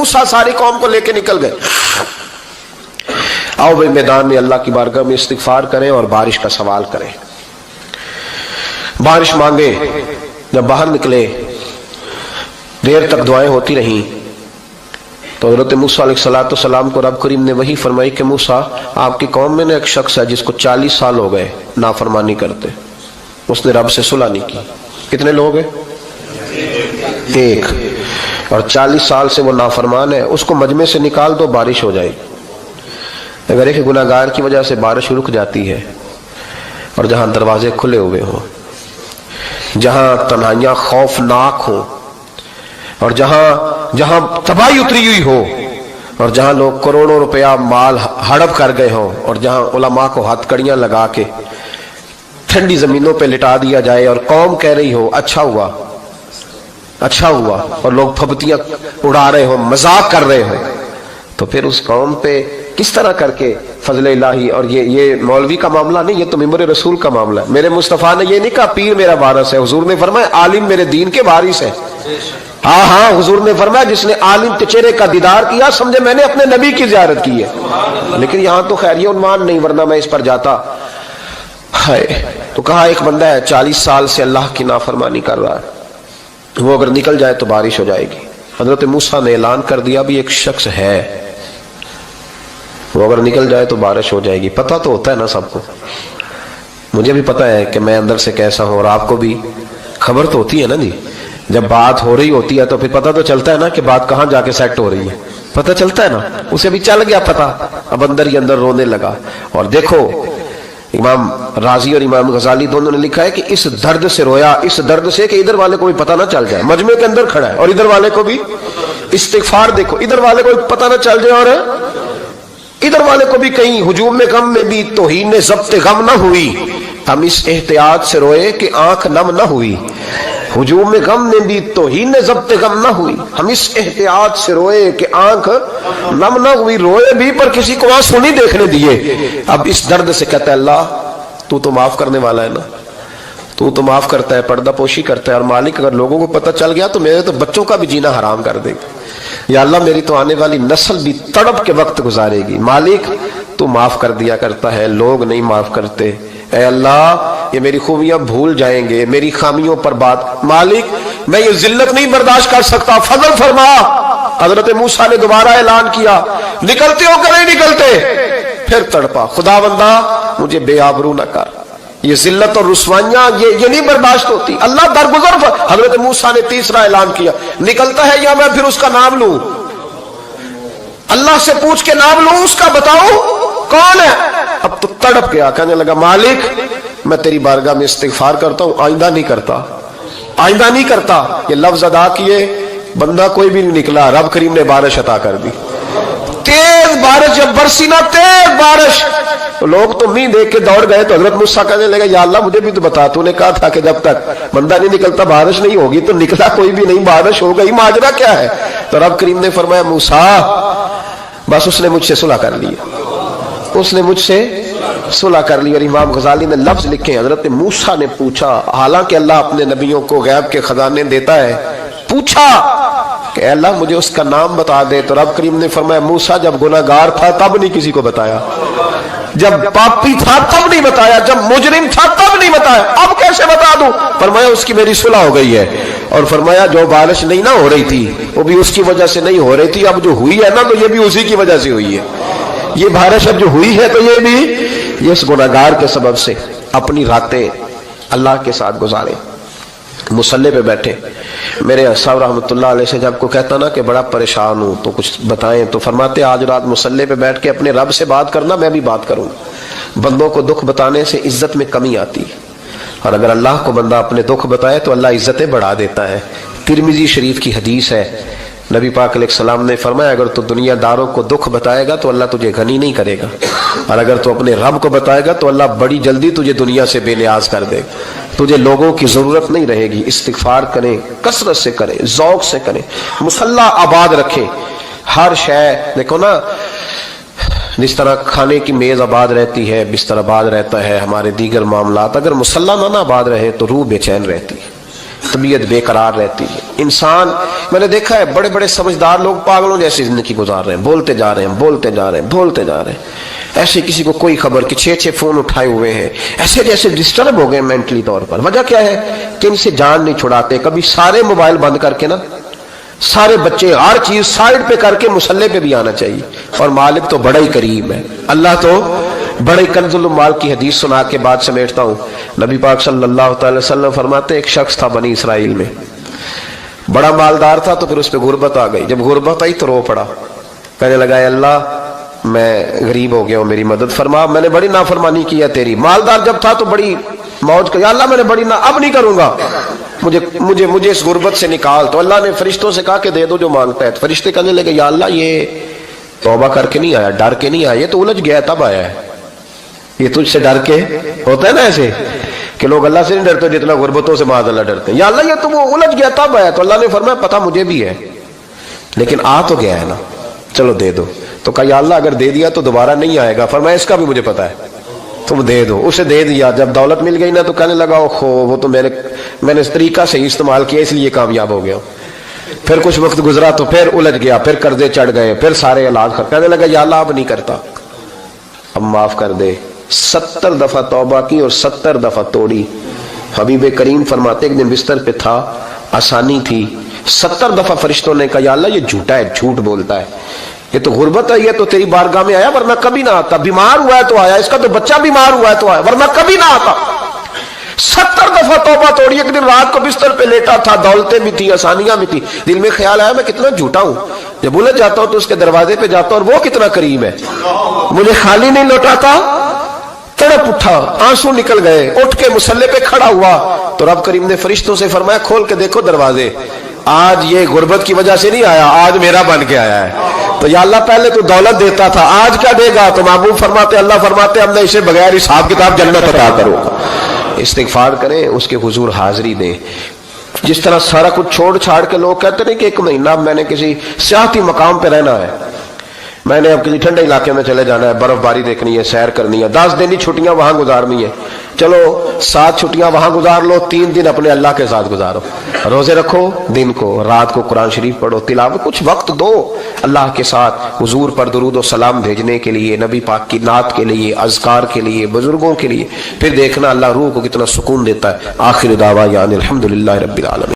मूसा सारी कौम को लेके निकल गए। आओ भाई मैदान में अल्लाह की बारगाह में इस्तिगफार करें और बारिश का सवाल करें, बारिश मांगे। जब बाहर निकले देर तक दुआएं होती रहीं तो हज़रत मूसा अलैहिस्सलाम को रब करीम ने वही फरमाई कि मूसा आपकी कौम में ना एक शख्स है जिसको 40 साल हो गए नाफरमानी करते, उसने रब से सुलह नहीं की। कितने लोग हैं? एक। और 40 साल से वो नाफरमान है, उसको मजमे से निकाल दो, बारिश हो जाएगी। अगर एक गुनाहगार की वजह से बारिश रुक जाती है और जहां दरवाजे खुले हुए हों, जहां तन्हाइयां खौफनाक हो, और जहां तबाही उतरी हुई हो, और जहां लोग करोड़ों रुपया माल हड़प कर गए हों, और जहां उलमा को हथकड़ियां लगा के ठंडी जमीनों पे लिटा दिया जाए और कौम कह रही हो अच्छा हुआ अच्छा हुआ, और लोग फबतियां उड़ा रहे हो, मजाक कर रहे हो, तो फिर उस कौम पे किस तरह करके फजल इलाही। और ये मौलवी का मामला नहीं, ये तो मिंबर रसूल का मामला है। मेरे मुस्तफ़ा ने ये नहीं कहा पीर मेरा वारिस है, हुजूर ने फरमाया आलिम मेरे दीन के वारिस है। हाँ हाँ, हुजूर ने फरमाया जिसने आलिम के चेहरे का दीदार किया समझे मैंने अपने नबी की ज़ियारत की है। लेकिन यहाँ तो खैर ये उन्मान नहीं, वरना मैं इस पर जाता है। तो कहा एक बंदा है 40 साल से अल्लाह की नाफरमानी कर रहा है, वो अगर निकल जाए तो बारिश हो जाएगी। हजरत मूसा ने ऐलान कर दिया भी एक शख्स है, वो अगर निकल जाए तो बारिश हो जाएगी। पता तो होता है ना सबको, मुझे भी पता है कि मैं अंदर से कैसा हूं, और आपको भी खबर तो होती है ना जी। जब बात हो रही होती है तो फिर पता तो चलता है ना कि बात कहां जाके सेट हो रही है, पता चलता है ना। उसे भी चल गया पता, अब अंदर ही अंदर रोने लगा। और देखो इमाम राजी और इमाम गजाली दोनों ने लिखा है कि इस दर्द से रोया, इस दर्द से कि इधर वाले को भी पता ना चल जाए, मजमे के अंदर खड़ा है और इधर वाले को भी इस्तिगफार, देखो इधर वाले को भी पता ना चल जाए और इधर वाले को भी कहीं हुजूम में गम में भी तौहीन ज़ब्त गम ना हुई। हम इस एहतियात से रोए कि आंख नम ना हुई, हुजूम में गम में भी तौहीन ज़ब्त गम ना हुई। हम इस एहतियात से रोए कि आंख नम ना हुई, रोए भी पर किसी को आंसू नहीं देखने दिए। अब इस दर्द से कहता है अल्लाह तू तो माफ करने वाला है ना, तू तो माफ करता है, पर्दा पोशी करता है। और मालिक अगर लोगों को पता चल गया तो मेरे तो बच्चों का भी जीना हराम कर देगा। या अल्लाह मेरी तो आने वाली नस्ल भी तड़प के वक्त गुजारेगी। मालिक तू माफ कर दिया करता है, लोग नहीं माफ करते। ऐ अल्लाह ये मेरी खूबियां भूल जाएंगे, मेरी खामियों पर बात। मालिक मैं ये जिल्लत नहीं बर्दाश्त कर सकता, फजल फरमा। हजरत मूसा ने दोबारा ऐलान किया निकलते हो कि नहीं निकलते? फिर तड़पा खुदावंदा मुझे बेआबरू न कर, ये जिल्लत और रुसवाइयां ये नहीं बर्दाश्त होती। अल्लाह दरगुजर। हजरत मूसा ने तीसरा ऐलान किया निकलता है या मैं फिर उसका नाम लूं, अल्लाह से पूछ के नाम लूं उसका, बताओ कौन है। अब तो तड़प गया, कहने लगा मालिक मैं तेरी बारगाह में इस्तिगफार करता हूं, आइंदा नहीं करता, आइंदा नहीं करता। ये लफ्ज अदा किए, बंदा कोई भी नहीं निकला। रब करीम ने बारिश अता कर दी, तेज बारिश। जब बरसी ना तेज बारिश तो लोग तो मींह देख के दौड़ गए। तो हजरत मूसा कहने लगा या अल्लाह मुझे भी तो बता, तूने कहा था कि जब तक बंदा नहीं निकलता बारिश नहीं होगी, तो निकला कोई भी नहीं, बारिश हो गई, माजरा क्या है? तो रब करीम ने फरमाया मूसा बस उसने मुझसे सुलह कर ली, उसने मुझसे सुलह कर ली। और इमाम गजाली ने लफ्ज लिखे हजरत मूसा ने पूछा, हालांकि अल्लाह अपने नबियों को गैब के खजाने देता है, पूछा कि अल्लाह मुझे उसका नाम बता दे। तो रब करीम ने फरमाया मूसा जब गुनाहगार था तब नहीं किसी को बताया, जब पापी था तब नहीं बताया, जब मुजरिम था तब नहीं बताया, अब कैसे बता दूं? फरमाया उसकी मेरी सुलह हो गई है। और फरमाया जो बारिश नहीं ना हो रही थी वो भी उसकी वजह से नहीं हो रही थी, अब जो हुई है ना तो ये भी उसी की वजह से हुई है। ये बारिश अब जो हुई है तो ये भी ये इस गुनाहगार के सबब से। अपनी रातें अल्लाह के साथ गुजारे, मुसल्ले पे बैठे। मेरे साहब रहमतुल्लाह अलैह से जब को कहता ना कि बड़ा परेशान हूं तो कुछ बताएं, तो फरमाते आज रात मुसल्ले पे बैठ के अपने रब से बात करना, मैं भी बात करूंगा। बंदों को दुख बताने से इज्जत में कमी आती है, और अगर अल्लाह को बंदा अपने दुख बताए तो अल्लाह इज्जतें बढ़ा देता है। तिरमिजी शरीफ की हदीस है, नबी पाक अलैहिस्सलाम ने फरमाया अगर तू दुनियादारों को दुख बताएगा तो अल्लाह तुझे गनी नहीं करेगा, और अगर तू अपने रब को बताएगा तो अल्लाह बड़ी जल्दी तुझे दुनिया से बेनियाज कर देगा। तुझे लोगों की जरूरत नहीं रहेगी। इस्तिगफार करें, कसरत से करें, ज़ौक़ से करें, मुसल्ला आबाद रखें। हर शय देखो ना, जिस तरह खाने की मेज आबाद रहती है, बिस्तर आबाद रहता है, हमारे दीगर मामलात, अगर मुसल्ला ना आबाद रहे तो रूह बेचैन रहती है। طبیعت بے قرار رہتی ہے. انسان میں نے دیکھا ہے بڑے بڑے سمجھدار لوگ پاگلوں جیسی زندگی گزار رہے ہیں, بولتے جا رہے ہیں بولتے جا رہے ہیں بولتے جا رہے ہیں, ایسے کسی کو کوئی خبر کہ 6 فون اٹھائے ہوئے ہیں, ایسے جیسے ڈسٹرب ہو گئے مینٹلی طور پر. وجہ کیا ہے کہ ان سے جان نہیں چھڑاتے. کبھی سارے موبائل بند کر کے نا, سارے بچے ہر چیز سائڈ پہ کر کے مصلے پہ بھی آنا چاہیے. اور مالک تو بڑا ہی کریم ہے, اللہ تو بڑے کنز المال کی حدیث سنا کے بعد سمیٹتا ہوں. نبی پاک صلی اللہ تعالی وسلم فرماتے ایک شخص تھا بنی اسرائیل میں, بڑا مالدار تھا, تو پھر اس پہ غربت آ گئی. جب غربت آئی تو رو پڑا, کہنے لگا اے اللہ میں غریب ہو گیا ہوں, میری مدد فرما, میں نے بڑی نافرمانی کی ہے تیری. مالدار جب تھا تو بڑی موج کیا, اللہ میں نے بڑی اب نہیں کروں گا, مجھے اس غربت سے نکال. تو اللہ نے فرشتوں سے کہا کہ دے دو جو مانگتا ہے. فرشتے کہنے لگے یا اللہ یہ توبہ کر کے نہیں آیا, ڈر کے نہیں آیا, یہ تو الجھ گیا تب آیا ہے. یہ تجھ سے ڈر کے ہوتا ہے نا ایسے کہ لوگ اللہ سے نہیں ڈرتے جتنا غربتوں سے معاذ اللہ ڈرتے ہیں. یا اللہ یہ تو وہ الجھ گیا تب آیا. تو اللہ نے فرمایا پتہ مجھے بھی ہے, لیکن آ تو گیا ہے نا, چلو دے دو. تو کہا یا اللہ اگر دے دیا تو دوبارہ نہیں آئے گا. فرمایا اس کا بھی مجھے پتا ہے, تم دے دو. اسے دے دیا. جب دولت مل گئی نا تو کہنے لگا اوہو وہ تو میں نے اس طریقہ سے استعمال کیا اس لیے کامیاب ہو گیا. پھر کچھ وقت گزرا تو پھر الجھ گیا, پھر قرضے چڑھ گئے, پھر سارے علاج کر. کہنے لگا یا اللہ اب نہیں کرتا, اب معاف کر دے. 70 دفعہ توبہ کی اور 70 دفعہ توڑی. حبیب کریم فرماتے ایک دن بستر پہ تھا, آسانی تھی, 70 دفعہ فرشتوں نے کہا یا اللہ یہ جھوٹا ہے, جھوٹ بولتا ہے, یہ تو غربت ہے, یہ تو تیری بارگاہ میں آیا ورنہ کبھی نہ آتا. بیمار ہوا ہے تو آیا, اس کا تو بچہ بیمار ہوا ہے تو آیا, ورنہ کبھی نہ آتا. 70 دفعہ توبہ توڑی. ایک دن رات کو بستر پہ لیٹا تھا, دولتیں بھی تھی, آسانیاں بھی تھی. دل میں خیال آیا میں کتنا جھوٹا ہوں, جب الجھ جاتا ہوں تو اس کے دروازے پہ جاتا ہوں اور وہ کتنا کریم ہے, مجھے خالی نہیں لوٹاتا. تڑپ اٹھا, آنسو نکل گئے, اٹھ کے مصلے پہ کھڑا ہوا تو رب کریم نے فرشتوں سے فرمایا کھول کے دیکھو دروازے, آج یہ غربت کی وجہ سے نہیں آیا, آج میرا بن کے آیا ہے. تو یا اللہ پہلے تو دولت دیتا تھا, آج کیا دے گا؟ تو محبوب فرماتے اللہ فرماتے ہم نے اسے بغیر حساب کتاب جنت عطا کرو. استغفار کریں, اس کے حضور حاضری دیں. جس طرح سارا کچھ چھوڑ چھاڑ کے لوگ کہتے ہیں کہ 1 مہینہ میں نے کسی سیاحتی مقام پہ رہنا ہے, میں نے اب کسی ٹھنڈے علاقے میں چلے جانا ہے, برف باری دیکھنی ہے, سیر کرنی ہے, 10 دن کی چھٹیاں وہاں گزارنی ہے. چلو 7 چھٹیاں وہاں گزار لو, 3 دن اپنے اللہ کے ساتھ گزارو. روزے رکھو, دن کو رات کو قرآن شریف پڑھو, تلاوت, کچھ وقت دو اللہ کے ساتھ حضور پر درود و سلام بھیجنے کے لیے, نبی پاک کی نعت کے لیے, اذکار کے لیے, بزرگوں کے لیے. پھر دیکھنا اللہ روح کو کتنا سکون دیتا ہے. آخر دعوانا الحمدللہ رب العالمین.